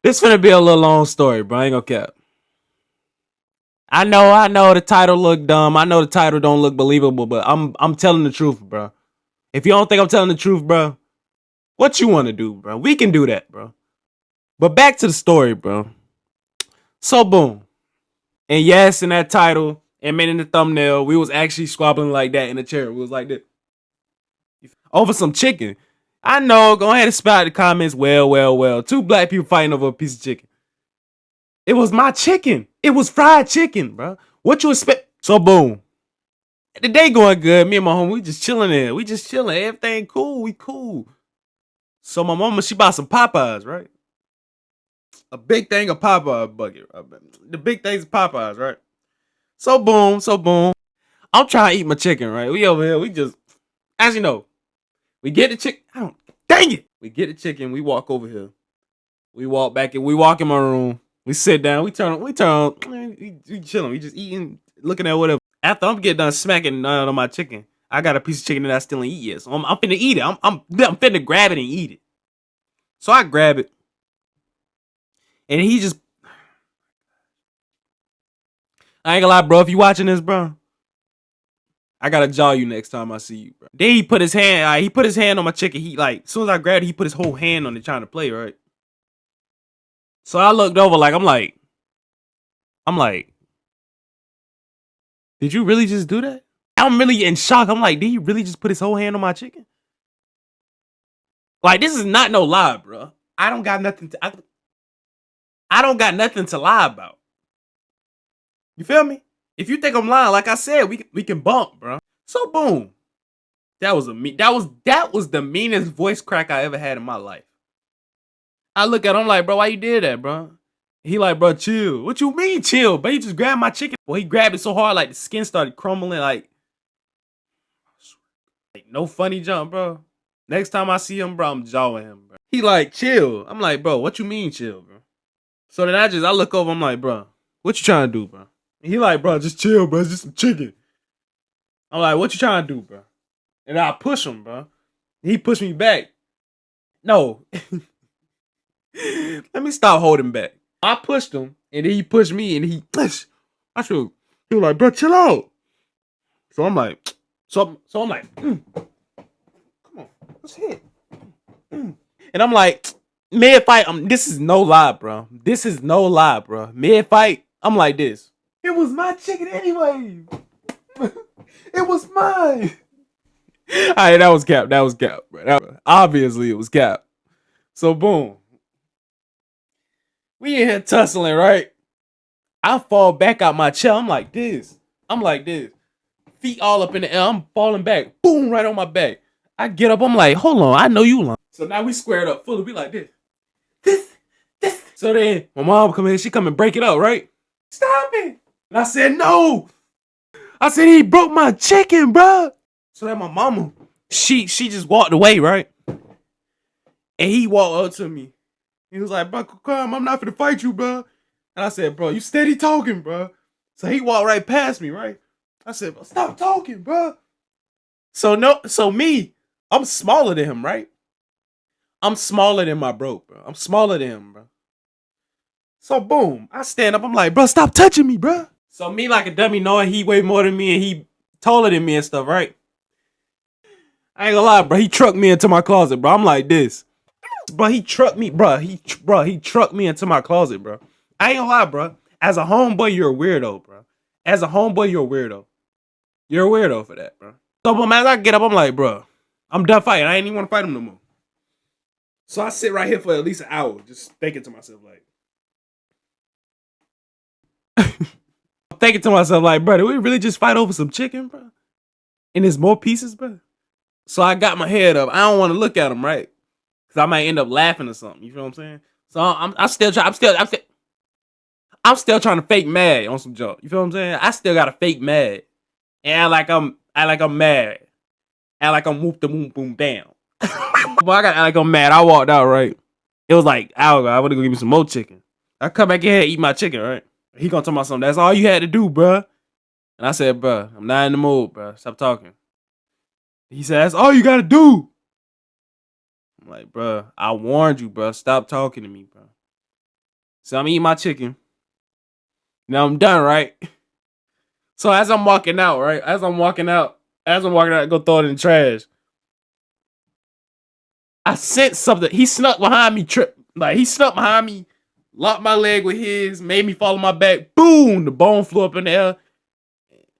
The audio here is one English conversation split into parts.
This finna be a little long story, bro. I ain't gonna cap. I know the title look dumb. I know the title don't look believable, but I'm telling the truth, bro. If you don't think I'm telling the truth, bro, what you want to do, bro? We can do that, bro. But back to the story, bro. So boom. And yes, in that title and made in the thumbnail, we was actually squabbling like that in the chair. We was like this. Over some chicken. I know, go ahead and spout the comments. Well. Two black people fighting over a piece of chicken. It was my chicken. It was fried chicken, bro. What you expect? So boom. The day going good. Me and my homie, we just chilling there. We just chilling. Everything cool. We cool. So my mama, she bought some Popeyes, right? A big thing of Popeye bucket. The big things of Popeyes, right? So boom. I'm trying to eat my chicken, right? We over here. We just, as you know, we get the chicken. I don't, dang it. We get the chicken. We walk over here. We walk back and we walk in my room. We sit down. We chilling. We just eating, looking at whatever. After I'm getting done smacking on my chicken, I got a piece of chicken that I still ain't eat yet. So I'm finna eat it. I'm finna grab it and eat it. So I grab it. And he just, I ain't gonna lie, bro. If you watching this, bro, I gotta jaw you next time I see you, bro. Then he put his hand, he put his hand on my chicken. He like, as soon as I grabbed it, he put his whole hand on it trying to play, right? So I looked over, like, I'm like, did you really just do that? I'm really in shock. I'm like, did he really just put his whole hand on my chicken? Like, this is not no lie, bro. I don't got nothing to, I don't got nothing to lie about. You feel me? If you think I'm lying, like I said, we can bump, bro. So boom. That was the meanest voice crack I ever had in my life. I look at him like, bro, why you did that, bro? He like, bro, chill. What you mean chill? But he just grabbed my chicken. Well, he grabbed it so hard, like the skin started crumbling. Like no funny jump, bro. Next time I see him, bro, I'm jawing him, bro. He like, chill. I'm like, bro, what you mean chill, bro? So then I look over, I'm like, bro, what you trying to do, bro? And he like, bro, just chill, bro. It's just some chicken. I'm like, what you trying to do, bro? And I push him, bro. He pushed me back. No. Let me stop holding back. I pushed him, and then he pushed me, and he he was like, bro, chill out. So I'm like, come on, let's hit. And I'm like, mid fight, this is no lie, bro. This is no lie, bro. Mid fight, I'm like this. It was my chicken anyway. It was mine. All right, that was cap. That was cap, bro. Obviously, it was cap. So boom, we in here tussling, right? I fall back out my chair. I'm like this. Feet all up in the air. I'm falling back. Boom, right on my back. I get up. I'm like, hold on. I know you lying. So now we squared up fully. We like this. This. So then my mom come in. She come and break it up, right? Stop it. And I said, no. I said, he broke my chicken, bro. So then my mama, she just walked away, right? And he walked up to me. He was like, bro, come, I'm not finna fight you, bro. And I said, bro, you steady talking, bro. So he walked right past me, right? I said, bro, stop talking, bro. So me, I'm smaller than him, right? I'm smaller than my bro, bro. I'm smaller than him, bro. So boom, I stand up. I'm like, bro, stop touching me, bro. So me like a dummy knowing he way more than me and he taller than me and stuff, right? I ain't gonna lie, bro. He trucked me into my closet, bro. I'm like this. Bro, he trucked me, bro. He trucked me into my closet, bro. I ain't gonna lie, bro. As a homeboy, you're a weirdo, bro. As a homeboy, you're a weirdo. You're a weirdo for that, bro. So, but as I get up, I'm like, bro, I'm done fighting. I ain't even want to fight him no more. So I sit right here for at least an hour, just thinking to myself, like, I'm thinking to myself, like, bro, did we really just fight over some chicken, bro? And there's more pieces, bro. So I got my head up. I don't want to look at him, right? Because I might end up laughing or something. You feel what I'm saying? So I'm still trying. I'm still trying to fake mad on some joke. You feel what I'm saying? I still got to fake mad and act like I'm mad, act like I'm whoop the boom boom down. But I got to act like I'm mad. I walked out, right? It was like hour. I want to go give me some more chicken. I come back in here and eat my chicken, right? He gonna tell me something. That's all you had to do, bro. And I said, bro, I'm not in the mood, bro. Stop talking. He said, that's all you gotta do. I'm like, bro, I warned you, bro. Stop talking to me, bro. So I'm eating my chicken. Now I'm done, right? So as I'm walking out, right? As I'm walking out, I go throw it in the trash. I sensed something. He snuck behind me, he snuck behind me, locked my leg with his, made me fall on my back. Boom! The bone flew up in the air.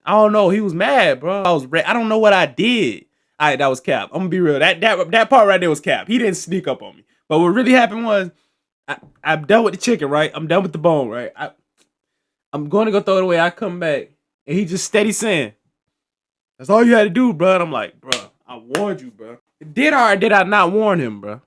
I don't know. He was mad, bro. I don't know what I did. That was cap. I'm gonna be real. That part right there was cap. He didn't sneak up on me. But what really happened was, I'm done with the chicken, right? I'm done with the bone, right? I'm going to go throw it away. I come back, and he just steady saying, "That's all you had to do, bro." And I'm like, bro, I warned you, bro. Did I not warn him, bro?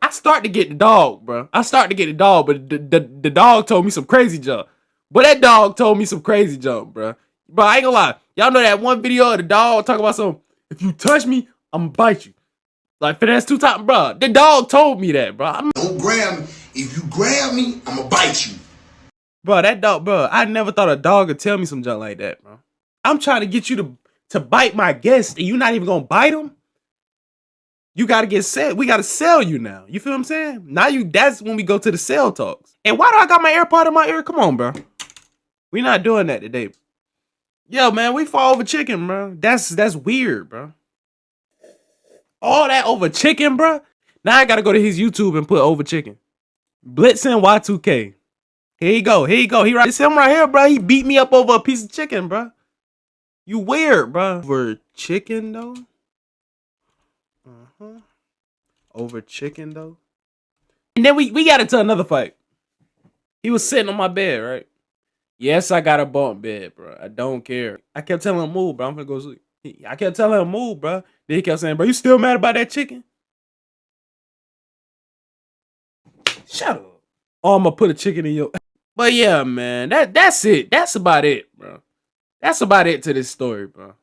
I start to get the dog, bro. I start to get the dog, but the dog told me some crazy junk. But that dog told me some crazy junk, bro. Bro, I ain't gonna lie. Y'all know that one video of the dog talking about some, if you touch me, I'm gonna bite you. Like, finesse 2 times, bro. The dog told me that, bro. Don't grab me. If you grab me, I'm gonna bite you. Bro, that dog, bro. I never thought a dog would tell me some junk like that, bro. I'm trying to get you to bite my guest, and you not even gonna bite him? You gotta get set. We gotta sell you now. You feel what I'm saying? That's when we go to the sell talks. And why do I got my AirPod in my ear? Come on, bro. We not doing that today. Yo, man, we fall over chicken, bro. That's weird, bro. All that over chicken, bro. Now I gotta go to his YouTube and put over chicken. Blitzing Y2K. Here you go. It's him right here, bro. He beat me up over a piece of chicken, bro. You weird, bro. Over chicken, though? Over chicken, though? And then we got into another fight. He was sitting on my bed, right? Yes, I got a bunk bed, bro. I don't care. I kept telling him, move, bro. I'm finna go sleep. I kept telling him, move, bro. Then he kept saying, bro, you still mad about that chicken? Shut up. Oh, I'm gonna put a chicken in your... But yeah, man, that's it. That's about it, bro. That's about it to this story, bro.